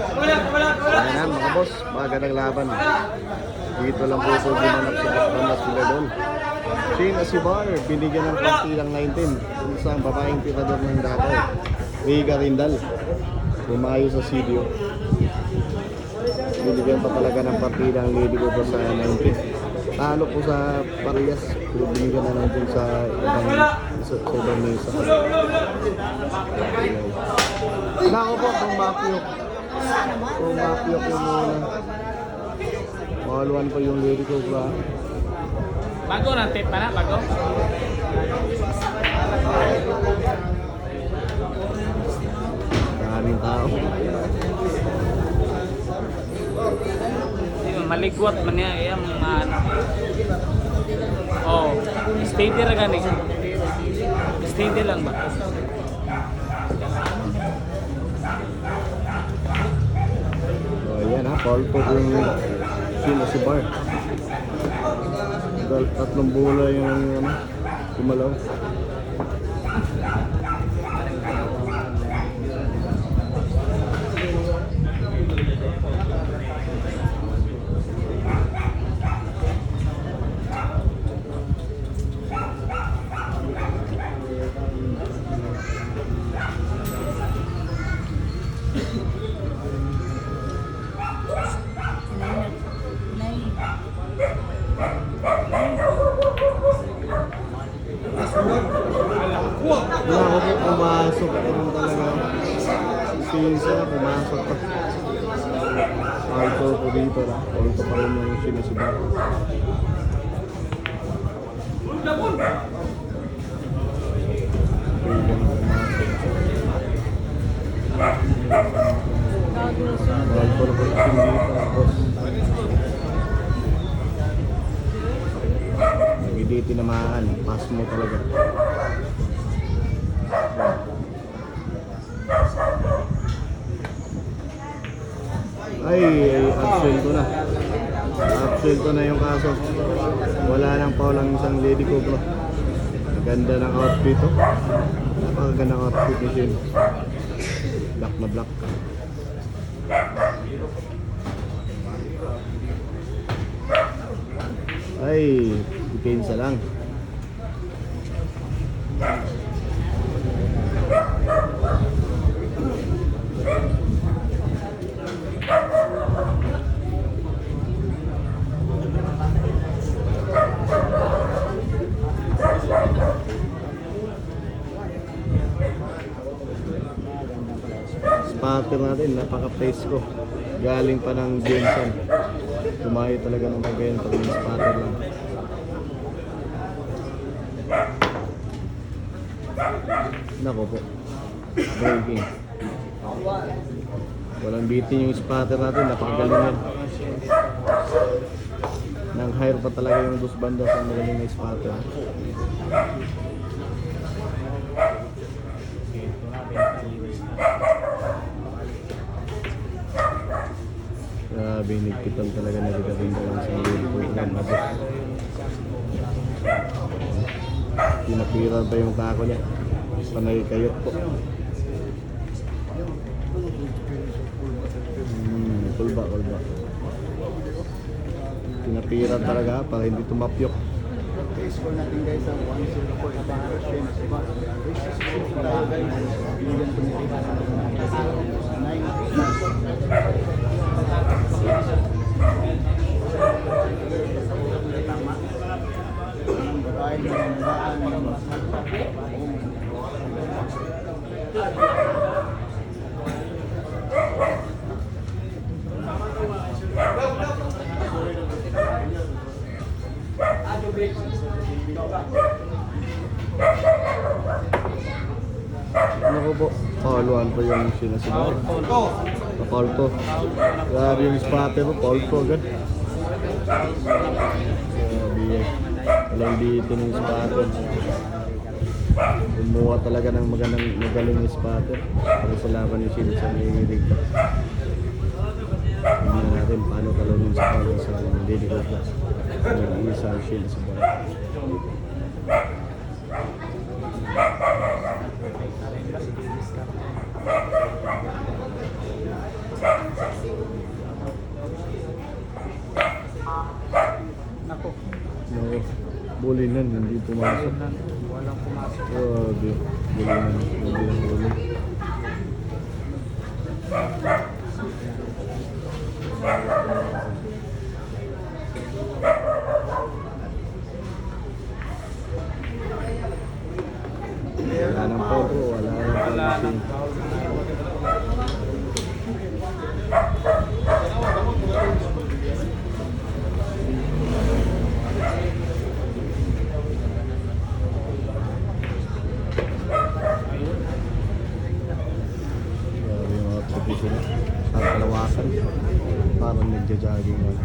Ayan mga boss, magandang laban. Dito lang po ito ginanap sa Bastanda sila doon. Shayna Sibar, binigyan ng partilang 19. Isang babaeng tirador ng Davao, Vega Rindal, bumayo sa CDO. Binigyan pa talaga ng partilang lady ko po sa 19. Talo po sa Parias, pero binigyan na lang din sa ibang mesa. Nako po, kung mapiyok yung muna. Mahaluan pa yung lady ko ba? Bago na tape pa na, bago. Maraming tao. Maligwat man niya, yung mga ano. Oh, steady ra gani. Steady lang ba? So ayan ha, Paul po yung Shayna Sibar. Tatlong bola yung kumalaw. Wala ko po pumasok naman talaga. Sinsa na pumasok pa. Alto po dito na. Alto pa rin yung sinasibar. Alto na po yung sinita. Hindi tinamaan. Pass mo talaga. Ay, absento na. Absento na yung kaso. Wala nang foul ang isang lady ko bro. Maganda ng outfit to. Napakaganda ng outfit ni Shin. Black na black. Ay, depensa lang. Spatter natin, napaka-place ko. Galing pa ng Jensen. Kumayo talaga ng pagayon pag yung spatter lang. Nako po. Breaking. Walang bitin yung spatter natin, napakagaling yan. Nang hire pa talaga yung dos banda sa magaling na spatter. Grabe, nagkitan talaga na rigarin ko lang sa mga program na boss. Pinapiran pa yung kako niya. Panay kayot po. Kulba. Pinapiran talaga para hindi tumapyok. Score natin guys ang 1-0 for Navarro Shayna Sibar. Ano po? Pauluan po yung sinasibar. Paul to. Grabe yung spatter po. Paul to agad. Grabe. Walang dito ng spatter. Kumuha talaga ng magaling ng spatter. Para sa laban ni Shin sa Rig. Hindi natin paano talunin sa pala sa Lady Gopla. Nag-iisa ang Shin sa bahay. Bulinan, hindi pumasok. Walang pumasok. Grabe. Bulinan, hindi na huli. Wala nang po bro, wala nang Wala pansin. nang foul. Grabe yung mga position na. Ang kalawakan. Parang nagja-jogging lang.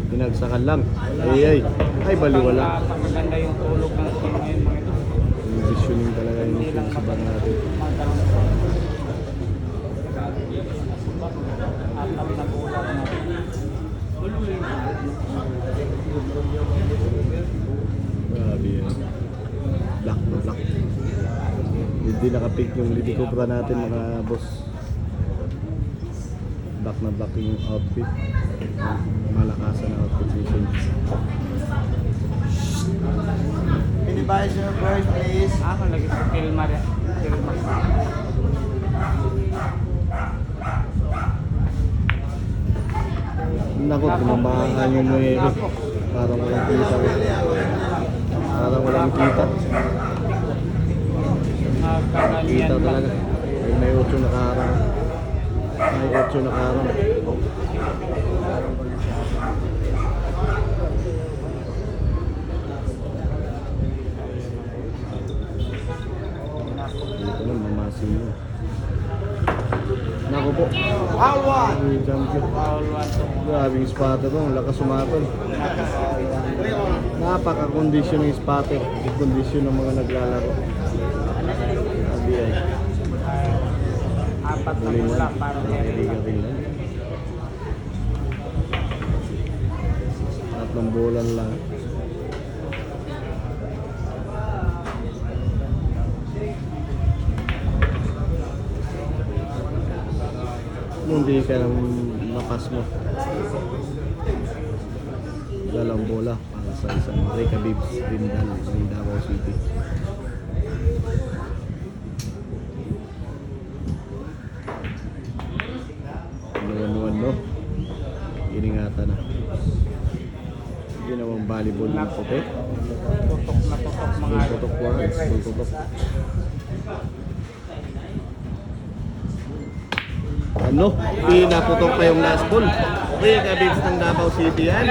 Pinagsakan lang. Ay ay. Ay baliwala. Maganda yung tulog ng team ngayon mga ito. Conditioning talaga yung Hindi lang sinusuban natin. magkaroon ng apat na bola na. Grabe yan. Black na black. Hindi nakapick yung Lady Cobra natin mga boss. Black na black yung outfit. Malakasan ang outfit vision. Minimize your voice, please. Ako lagi sa Kilmar. Naku, pinambahan yung nuebe. Parang walang kita. Parang walang kita. Kita talaga. Ay, may 8 nakaharang. May 8 nakaharang. Dito na, mamasin mo. Naku po. Foul one. Ay, champion. Foul one to. Grabe yung spotter ko, ang lakas sumatol. Napaka-condition ng spotter. Condition ng mga naglalaro. Sabi ay. Apat na Huli bola na. para Ring. Tatlong bolan lang. Hindi ka nang lakas mo. Dalawang bola para sa isang Reka Bibs Rindal ng Davao City. Nuwan-nuwan no? Iningatan na. Ginawang volleyball ng puti. tutok na tutok mga Tutok words, tutok. Ano? Pinaputok pa yung last ball. Reka Bibs ng Davao City yan.